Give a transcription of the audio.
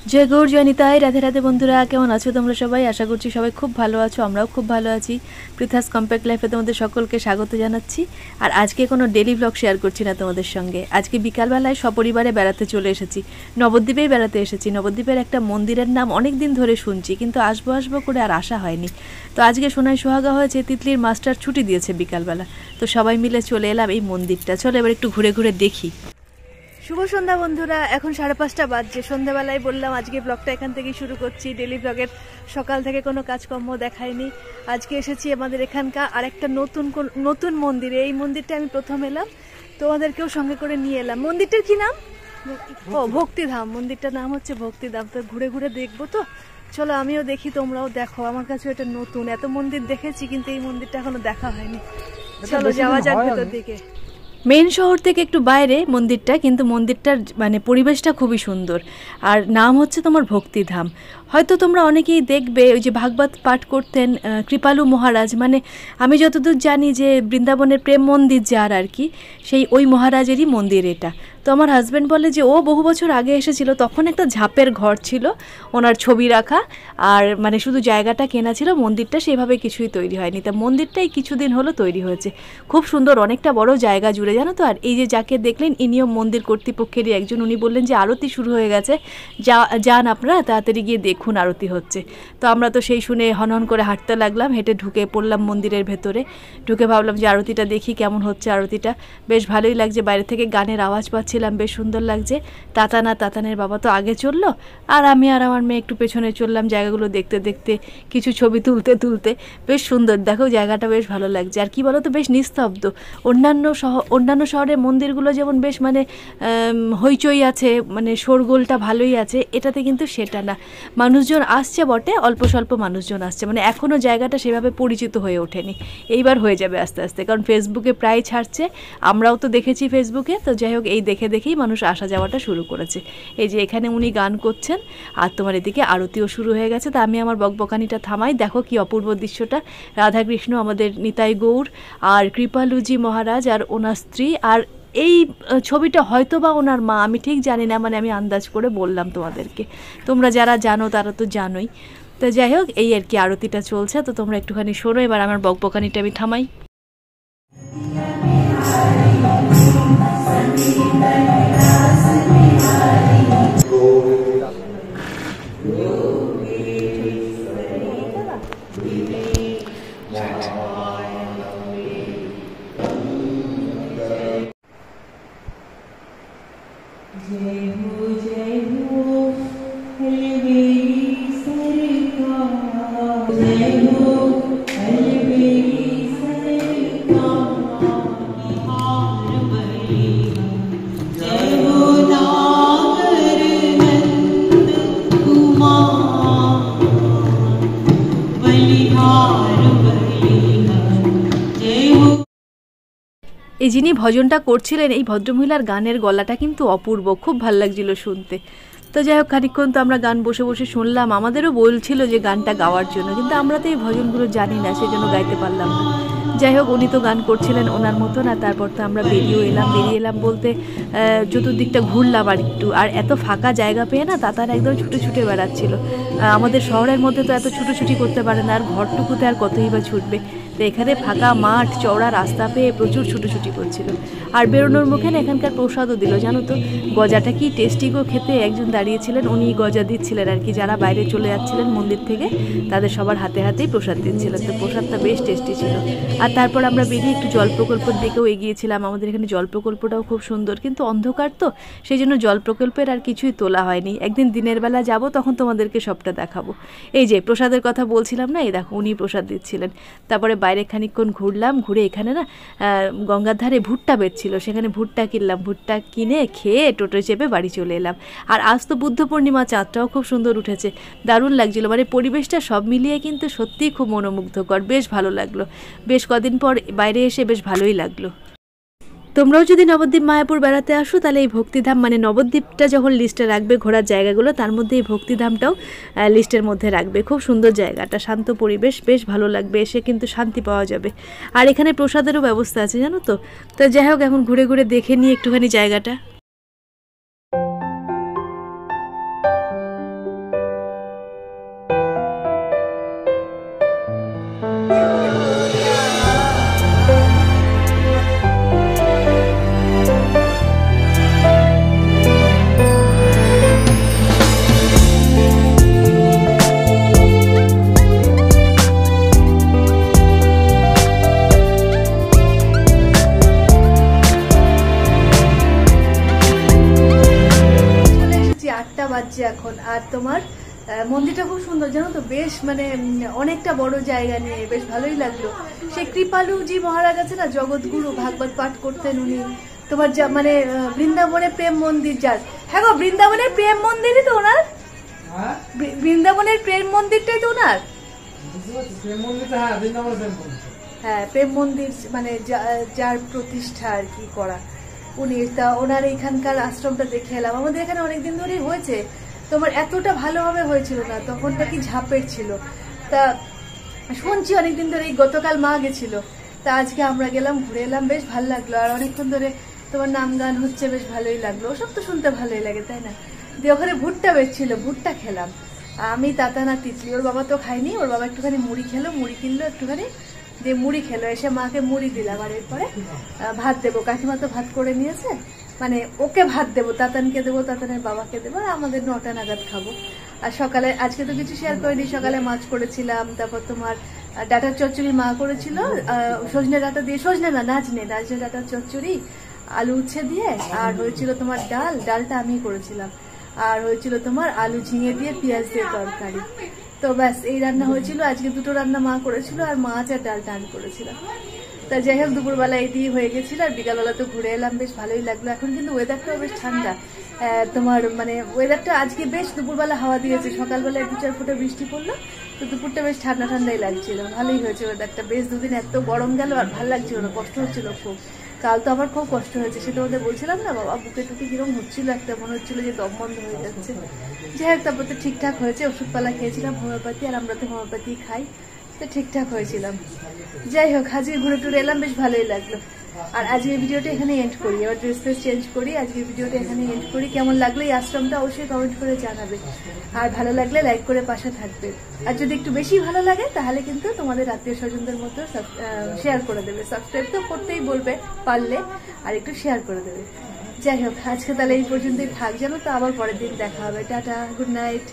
जय गौर जय निताई राधे राधे बंधुरा केमन आछो तोमरा सबाई आशा करछि सबाई खूब भालो आछो आमराओ खूब भालो आछि। पृथास कम्पैक्ट लाइफे तोमादेर सकलके स्वागत जानाच्छि। और आजके कोनो डेली ब्लग शेयर करछि ना तोमादेर संगे। आजके बिकाल बेलाय सपरिवारे बेड़ाते चले एसेछि, नवद्वीपेई बेड़ाते एसेछि। नवद्वीपेर एकटा मन्दिरेर नाम अनेक दिन धरे शुनछि किन्तु आसबो आसबो करे आर आसा हयनि। तो आजके सोनाय सोहागा हयेछे तितलिर मास्टार छुटी दियेछे बिकाल बेला, तो सबाई मिले चले एलाम एई मन्दिरटा। चलो एबार एकटु घुरे घुरे देखी। शुभ सन्ध्या बंधुरा এখন 5:30 বাজছে। সন্ধ্যাবেলায় বললাম আজকে ব্লগটা এখান থেকেই শুরু করছি। ডেলি ব্লগের সকাল থেকে কোনো কাজকর্ম দেখাইনি। আজকে এসেছি আমাদের এখানকার আরেকটা নতুন মন্দিরে। এই মন্দিরটা আমি প্রথম এলাম, তোমাদেরকেও সঙ্গে করে নিয়ে এলাম। মন্দিরটার কি নাম? ও ভক্তিধাম। মন্দিরটার নাম হচ্ছে ভক্তিধাম। তো ঘুরে ঘুরে দেখবো। তো চলো আমিও দেখি, তোমরাও দেখো। আমার কাছে এটা নতুন, এত মন্দির দেখেছি কিন্তু এই মন্দিরটা এখনো দেখা হয়নি। চলো যাওয়া যাক ভেতর দিকে। মেন শহর থেকে একটু বাইরে মন্দিরটা, কিন্তু মন্দিরটার মানে পরিবেশটা খুবই সুন্দর। আর নাম হচ্ছে তোমার ভক্তিধাম। হয়তো তোমরা অনেকেই দেখবে ওই যে ভাগবত পাঠ করতেন কৃপালু মহারাজ, মানে আমি যতদূর জানি যে বৃন্দাবনের প্রেম মন্দির যার আর কি, সেই ওই মহারাজেরই মন্দির এটা। তো আমার হাজব্যান্ড বলে যে ও বহু বছর আগে এসেছিল, তখন একটা ঝাপের ঘর ছিল ওনার ছবি রাখা, আর মানে শুধু জায়গাটা কেনা ছিল, মন্দিরটা সেইভাবে কিছুই তৈরি হয়নি। তা মন্দিরটাই কিছুদিন হলো তৈরি হয়েছে। খুব সুন্দর, অনেকটা বড় জায়গা জুড়ে, জানো তো। আর এই যে যাকে দেখলেন ইনিও মন্দির কর্তৃপক্ষেরই একজন। উনি বললেন যে আরতি শুরু হয়ে গেছে, যান আপনারা তাড়াতাড়ি গিয়ে দেখুন আরতি হচ্ছে। তো আমরা তো সেই শুনে হনহন করে হাঁটতে লাগলাম, হেঁটে ঢুকে পড়লাম মন্দিরের ভেতরে। ঢুকে ভাবলাম যে আরতিটা দেখি কেমন হচ্ছে। আরতিটা বেশ ভালোই লাগছে, বাইরে থেকে গানের আওয়াজ পাচ্ছিলাম, বেশ সুন্দর লাগছে। তাতানের বাবা তো আগে চললো, আর আমি আর আমার মেয়ে একটু পেছনে চললাম জায়গাগুলো দেখতে দেখতে, কিছু ছবি তুলতে তুলতে। বেশ সুন্দর, দেখো জায়গাটা বেশ ভালো লাগছে। আর কি বলো তো, বেশ নিস্তব্ধ। অন্যান্য শহরের মন্দিরগুলো যেমন বেশ মানে হইচই আছে, মানে শোরগোলটা ভালোই আছে, এটাতে কিন্তু সেটা না। মানুষজন আসছে বটে, অল্প স্বল্প মানুষজন আসছে, মানে এখনও জায়গাটা সেভাবে পরিচিত হয়ে ওঠেনি। এইবার হয়ে যাবে আস্তে আস্তে, কারণ ফেসবুকে প্রায় ছাড়ছে, আমরাও তো দেখেছি ফেসবুকে। তো যাই হোক, এই দেখে দেখেই মানুষ আসা যাওয়াটা শুরু করেছে। এই যে এখানে উনি গান করছেন, আর তোমার এদিকে আরতিও শুরু হয়ে গেছে। তা আমি আমার বকবকানিটা থামাই, দেখো কি অপূর্ব দৃশ্যটা। রাধাকৃষ্ণ, আমাদের নিতাই গৌর, আর কৃপালুজি মহারাজ আর ওনার স্ত্রী, আর এই ছবিটা হয়তো বা ওনার মা, আমি ঠিক জানি না, মানে আমি আন্দাজ করে বললাম তোমাদেরকে। তোমরা যারা জানো তারা তো জানোই। তো যাই হোক, এই আর কি আরতিটা চলছে। তো তোমরা একটুখানি শোনো, এবার আমার বকবকানিটা আমি থামাই। এই যিনি ভজনটা করছিলেন, এই ভদ্রমহিলার গানের গলাটা কিন্তু অপূর্ব, খুব ভালো লাগছিল শুনতে। তো যাই হোক, খানিকক্ষণ তো আমরা গান বসে বসে শুনলাম। আমাদেরও বলছিল যে গানটা গাওয়ার জন্য, কিন্তু আমরা তো এই ভজনগুলো জানি না, সেই জন্য গাইতে পারলাম না। যাই হোক, উনি তো গান করছিলেন ওনার মতন। আর তারপর তো আমরা বেরিয়ে এলাম বলতে চতুর্দিকটা ঘুরলাম আর একটু। আর এত ফাঁকা জায়গা পেয়ে না তাতার একদম ছুটে বেড়াচ্ছিল। আমাদের শহরের মধ্যে তো এত ছুটোছুটি করতে পারে না, আর ঘরটুকুতে আর কতই বা ছুটবে। তো এখানে ফাঁকা মাঠ, চওড়া রাস্তা পেয়ে প্রচুর ছুটোছুটি করছিল। আর বেরোনোর মুখে না এখানকার প্রসাদও দিল, জানো তো। গজাটা কি টেস্টি গো খেতে। একজন দাঁড়িয়েছিলেন, উনি গজা দিচ্ছিলেন আর কি, যারা বাইরে চলে যাচ্ছিলেন মন্দির থেকে তাদের সবার হাতে হাতেই প্রসাদ দিচ্ছিলেন। তো প্রসাদটা বেশ টেস্টি ছিল। আর তারপর আমরা বেরিয়ে একটু জল প্রকল্পের দিকেও এগিয়েছিলাম। আমাদের এখানে জল প্রকল্পটাও খুব সুন্দর, কিন্তু অন্ধকার তো, সেই জন্য জল প্রকল্পের আর কিছুই তোলা হয়নি। একদিন দিনের বেলা যাব, তখন তোমাদেরকে সবটা দেখাবো। এই যে প্রসাদের কথা বলছিলাম না, এই দেখো উনি প্রসাদ দিচ্ছিলেন। তারপরে বাইরে খানিকক্ষণ ঘুরলাম, ঘুরে এখানে না গঙ্গার ধারে ভুট্টা বেচছিল, সেখানে ভুট্টা কিনলাম। ভুট্টা কিনে খেয়ে টোটো চেপে বাড়ি চলে এলাম। আর আজ তো বুদ্ধ পূর্ণিমা, চাঁদটাও খুব সুন্দর উঠেছে, দারুণ লাগছিল। মানে পরিবেশটা সব মিলিয়ে কিন্তু সত্যিই খুব মনোমুগ্ধকর, বেশ ভালো লাগলো। বেশ কদিন পর বাইরে এসে বেশ ভালোই লাগলো। তোমরাও যদি নবদ্বীপ মায়াপুর বেড়াতে আসো, তাহলে এই ভক্তিধাম, মানে নবদ্বীপটা যখন লিস্টে রাখবে ঘোরার জায়গাগুলো, তার মধ্যে এই ভক্তিধামটাও লিস্টের মধ্যে রাখবে। খুব সুন্দর জায়গাটা, শান্ত পরিবেশ, বেশ ভালো লাগবে। এসে কিন্তু শান্তি পাওয়া যাবে। আর এখানে প্রসাদেরও ব্যবস্থা আছে, জানো তো। তো যাই হোক, এখন ঘুরে ঘুরে দেখে নিই একটুখানি জায়গাটা। বাজছে এখন। আর তোমার মন্দিরটা খুব সুন্দর জানো তো, বেশ মানে অনেকটা বড় জায়গা নিয়ে, বেশ ভালোই লাগলো। সেই কৃপালুজি মহারাজ আছে না, জগৎগুরু, ভাগবত পাঠ করতেন উনি। তোমার যা মানে বৃন্দাবনের প্রেম মন্দির যার, হ্যাঁ গো বৃন্দাবনের প্রেম মন্দিরই তো ওনার, বৃন্দাবনের প্রেম মন্দিরটাই তো ওনার। হ্যাঁ প্রেম মন্দির মানে যার প্রতিষ্ঠা আর কি করা উনি, তা ওনার এইখানকার আশ্রমটা দেখে এলাম। আমাদের এখানে অনেকদিন ধরেই হয়েছে, তোমার এতটা ভালোভাবে হয়েছিল না, তখনটা কি ঝাঁপের ছিল। তা শুনছি অনেকদিন ধরে, গতকাল মা গেছিল, তা আজকে আমরা গেলাম, ঘুরে এলাম, বেশ ভালো লাগলো। আর অনেকক্ষণ ধরে তোমার নাম গান হচ্ছে, বেশ ভালোই লাগলো। ওসব তো শুনতে ভালোই লাগে তাই না। দিয়ে ওখানে ভুট্টা বেচছিল, ভুট্টা খেলাম আমি, তাতানা, তিতলি। ওর বাবা তো খায়নি, ওর বাবা একটুখানি মুড়ি খেলো, মুড়ি কিনলো একটুখানি, দিয়ে মুড়ি খেলো, এসে মাকে মুড়ি দিলাম। আর এরপরে ভাত দেবো, কাকিমা তো ভাত করে নিয়েছে, মানে ওকে ভাত দেবো, তাতানকে দেবো, তাতানের বাবাকে দেবো, আর আমাদের 9টা নাগাদ খাবো। আর সকালে আজকে তো কিছু শেয়ার করিনি, সকালে মাছ করেছিলাম, তারপর তোমার ডাটার চচ্চড়ি মা করেছিল, সজনে ডাটা দিয়ে, সজনে না নাজনে ডাটার চচ্চড়ি, আলু উচ্ছে দিয়ে, আর হয়েছিল তোমার ডালটা আমি করেছিলাম, আর হয়েছিল তোমার আলু ঝিঙে দিয়ে পেঁয়াজ দিয়ে তরকারি। তো ব্যাস এই রান্না হয়েছিল আজকে, 2টো রান্না মা করেছিল, আর মাছ আর ডালটা আমি করেছিলাম। তা যাই হোক দুপুরবেলা এই দিয়ে হয়ে গেছিল, আর বিকালবেলা তো ঘুরে এলাম, বেশ ভালোই লাগলো। এখন কিন্তু ওয়েদারটাও বেশ ঠান্ডা, তোমার মানে ওয়েদারটা আজকে বেশ, দুপুরবেলা হাওয়া দিয়েছে, সকালবেলা 2-4 ফোঁটা বৃষ্টি পড়লো, তো দুপুরটা বেশ ঠান্ডা ঠান্ডাই লাগছিল, ভালোই হয়েছে ওয়েদারটা। বেশ দুদিন এত গরম গেল, আর ভালো লাগছিল না, কষ্ট হচ্ছিল খুব। কাল তো আমার খুব কষ্ট হয়েছে, সেটা ওদের বলছিলাম না, বাবা বুকে টুকে কিরকম হচ্ছিল, একটা মনে হচ্ছিল যে দম বন্ধ হয়ে যাচ্ছে। যাই হোক তারপর তো ঠিকঠাক হয়েছে, ওষুধপালা খেয়েছিলাম হোমিওপ্যাথি, আর আমরা তো হোমিওপ্যাথি খাই, তো ঠিকঠাক হয়েছিলাম। যাই হোক আজকে ঘুরে টুরে এলাম, বেশ ভালোই লাগলো। আর আজকের ভিডিওটা এখানে এন্ড করি, এবার ড্রেস চেঞ্জ করি, আজকের ভিডিওটা এখানে এন্ড করি। কেমন লাগলো এই আশ্রমটা অবশ্যই কমেন্ট করে জানাবে, আর ভালো লাগলে লাইক করে পাশে থাকবে। আর যদি একটু বেশি ভালো লাগে তাহলে কিন্তু তোমাদের আত্মীয় স্বজনদের মতো শেয়ার করে দেবে, সাবস্ক্রাইব তো করতেই বলবে পারলে, আর একটু শেয়ার করে দেবে। যাই হোক আজকে তাহলে এই পর্যন্তই থাক, জানো তো, আবার পরের দিন দেখা হবে। Tata, good night.